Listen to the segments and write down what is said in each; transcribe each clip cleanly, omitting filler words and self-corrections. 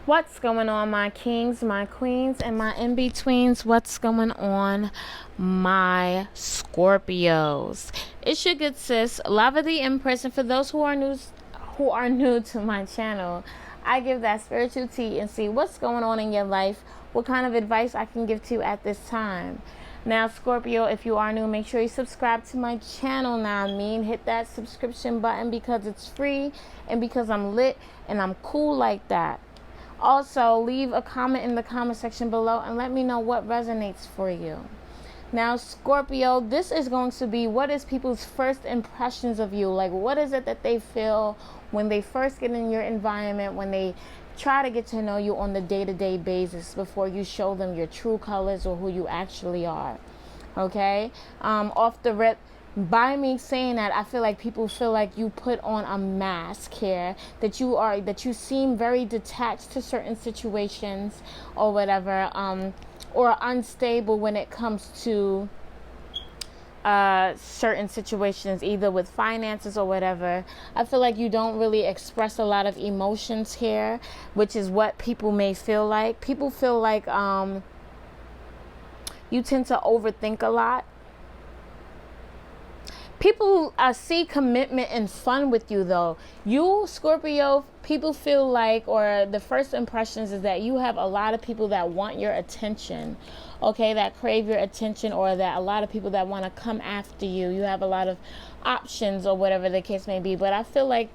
What's going on, my kings, my queens, and my in-betweens? What's going on, my Scorpios? It's your good sis, LavaTheEmpress, and for those who are new to my channel, I give that spiritual tea and see what's going on in your life, what kind of advice I can give to you at this time. Now, Scorpio, if you are new, make sure you subscribe to my channel now. Hit that subscription button because it's free and because I'm lit and I'm cool like that. Also, leave a comment in the comment section below and let me know what resonates for you. Now, Scorpio, this is going to be what is people's first impressions of you. Like, what is it that they feel when they first get in your environment, when they try to get to know you on the day-to-day basis before you show them your true colors or who you actually are. Okay? Off the rip, by me saying that, I feel like people feel like you put on a mask here, that you seem very detached to certain situations or whatever, or unstable when it comes to certain situations, either with finances or whatever. I feel like you don't really express a lot of emotions here, which is what people may feel like. People feel like you tend to overthink a lot. People see commitment and fun with you, though. You, Scorpio, people feel like, or the first impressions is that you have a lot of people that want your attention, okay, that crave your attention, or that a lot of people that want to come after you. You have a lot of options or whatever the case may be. But I feel like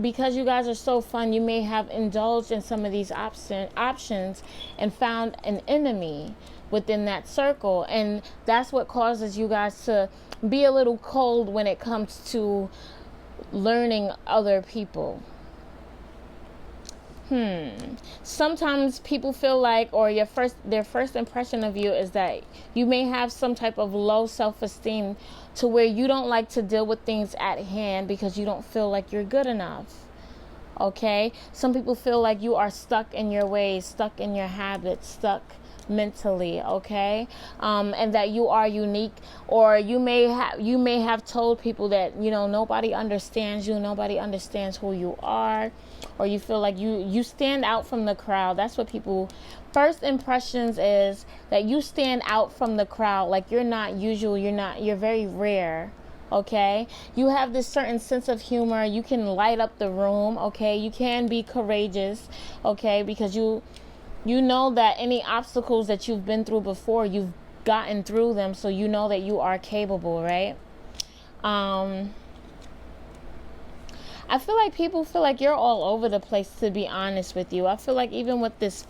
because you guys are so fun, you may have indulged in some of these options and found an enemy within that circle, and that's what causes you guys to be a little cold when it comes to learning other people. Sometimes people feel like, or their first impression of you is that you may have some type of low self-esteem to where you don't like to deal with things at hand because you don't feel like you're good enough. Okay? Some people feel like you are stuck in your ways, stuck in your habits, stuck mentally, okay, and that you are unique, or you may have told people that, you know, nobody understands you, nobody understands who you are, or you feel like you stand out from the crowd. That's what people first impressions is, that you stand out from the crowd, like you're not usual, you're very rare. Okay, you have this certain sense of humor, you can light up the room, okay, you can be courageous, okay, because you know that any obstacles that you've been through before, you've gotten through them, so you know that you are capable, right? I feel like people feel like you're all over the place, to be honest with you. I feel like even with this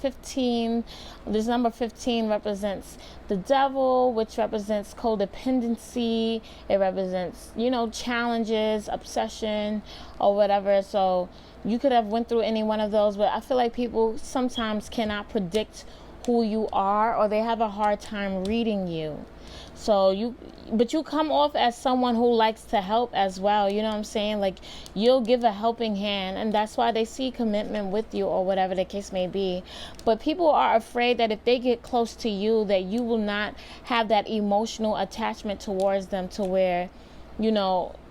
number 15 represents the devil, which represents codependency. It represents, challenges, obsession, or whatever. So you could have went through any one of those, but I feel like people sometimes cannot predict who you are, or they have a hard time reading you. So you come off as someone who likes to help as well. You know what I'm saying? Like, you'll give a helping hand, and that's why they see commitment with you, or whatever the case may be. But people are afraid that if they get close to you, that you will not have that emotional attachment towards them to where,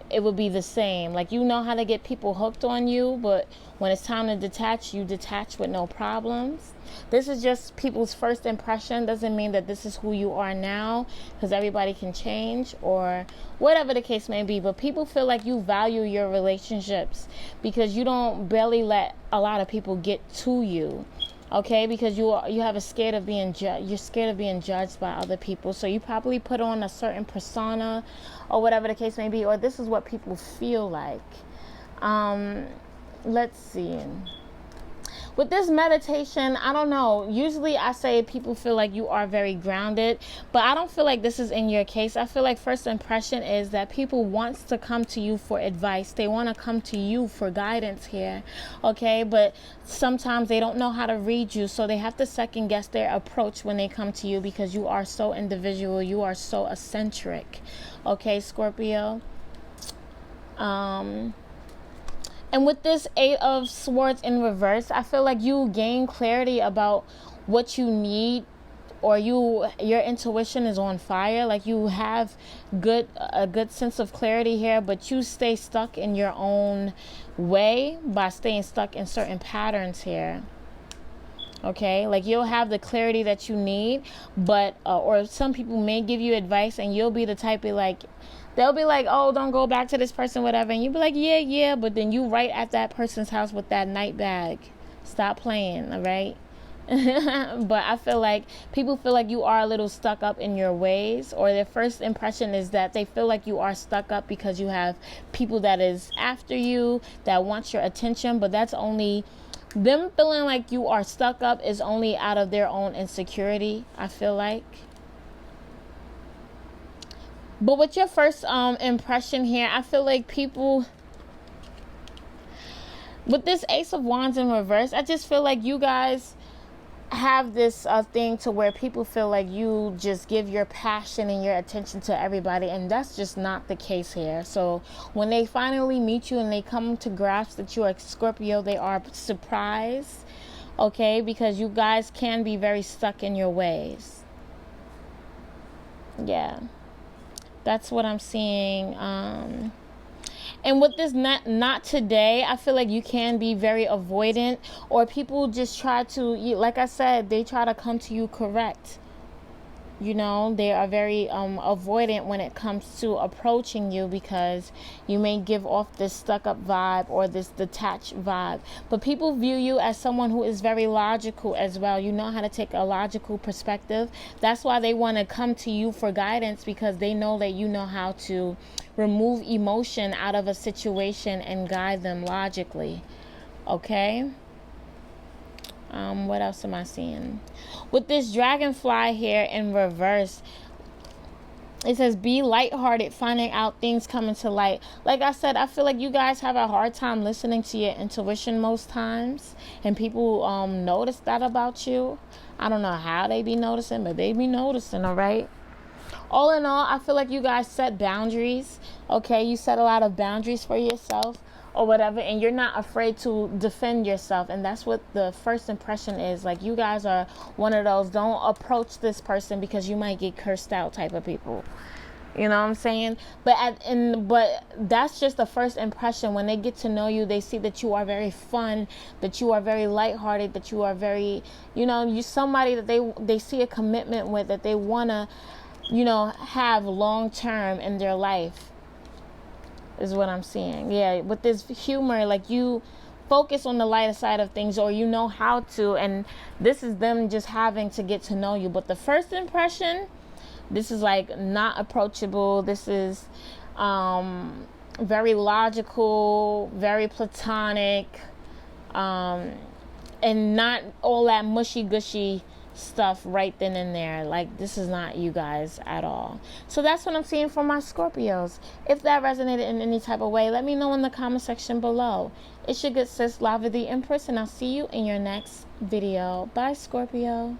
it would be the same. Like, you know how to get people hooked on you, but when it's time to detach, you detach with no problems. This is just people's first impression. Doesn't mean that this is who you are now, because everybody can change, or whatever the case may be. But people feel like you value your relationships because you don't barely let a lot of people get to you. Okay, because you have a scared of being you're scared of being judged by other people, so you probably put on a certain persona, or whatever the case may be, or this is what people feel like. Let's see. With this meditation, I don't know. Usually I say people feel like you are very grounded, but I don't feel like this is in your case. I feel like first impression is that people wants to come to you for advice. They want to come to you for guidance here, okay? But sometimes they don't know how to read you, so they have to second guess their approach when they come to you, because you are so individual. You are so eccentric, okay, Scorpio? And with this 8 of Swords in reverse, I feel like you gain clarity about what you need, or your intuition is on fire. Like, you have a good sense of clarity here, but you stay stuck in your own way by staying stuck in certain patterns here. Okay, like you'll have the clarity that you need, but or some people may give you advice and you'll be the type of like, they'll be like, oh, don't go back to this person, whatever, and you'll be like, yeah, but then you right at that person's house with that night bag. Stop playing, all right? But I feel like people feel like you are a little stuck up in your ways, or their first impression is that they feel like you are stuck up because you have people that is after you, that want your attention, but that's only them feeling like you are stuck up is only out of their own insecurity, I feel like. But with your first impression here, I feel like people, with this Ace of Wands in reverse, I just feel like you guys have this thing to where people feel like you just give your passion and your attention to everybody, and that's just not the case here. So when they finally meet you and they come to grasp that you are Scorpio, they are surprised, okay, because you guys can be very stuck in your ways. Yeah, that's what I'm seeing. And with this not today, I feel like you can be very avoidant, or people just try to, like I said, they try to come to you correct. You know, they are very avoidant when it comes to approaching you, because you may give off this stuck up vibe or this detached vibe. But people view you as someone who is very logical as well. You know how to take a logical perspective. That's why they want to come to you for guidance, because they know that you know how to remove emotion out of a situation and guide them logically. Okay? What else am I seeing? With this dragonfly here in reverse, it says be lighthearted, finding out things coming to light. Like I said, I feel like you guys have a hard time listening to your intuition most times, and people notice that about you. I don't know how they be noticing, but they be noticing, all right? All in all, I feel like you guys set boundaries, okay? You set a lot of boundaries for yourself or whatever, and you're not afraid to defend yourself, and that's what the first impression is. Like, you guys are one of those don't approach this person because you might get cursed out type of people. You know what I'm saying? But that's just the first impression. When they get to know you, they see that you are very fun, that you are very lighthearted, that you are very, you somebody that they see a commitment with, that they want to, have long term in their life, is what I'm seeing. Yeah, with this humor, like you focus on the lighter side of things, or you know how to, and this is them just having to get to know you. But the first impression, this is like not approachable. This is very logical, very platonic, and not all that mushy gushy stuff right then and there. Like, this is not you guys at all. So that's what I'm seeing for my Scorpios. If that resonated in any type of way, let me know in the comment section below. It's your good sis, LavaTheEmpress, and I'll see you in your next video. Bye, Scorpio.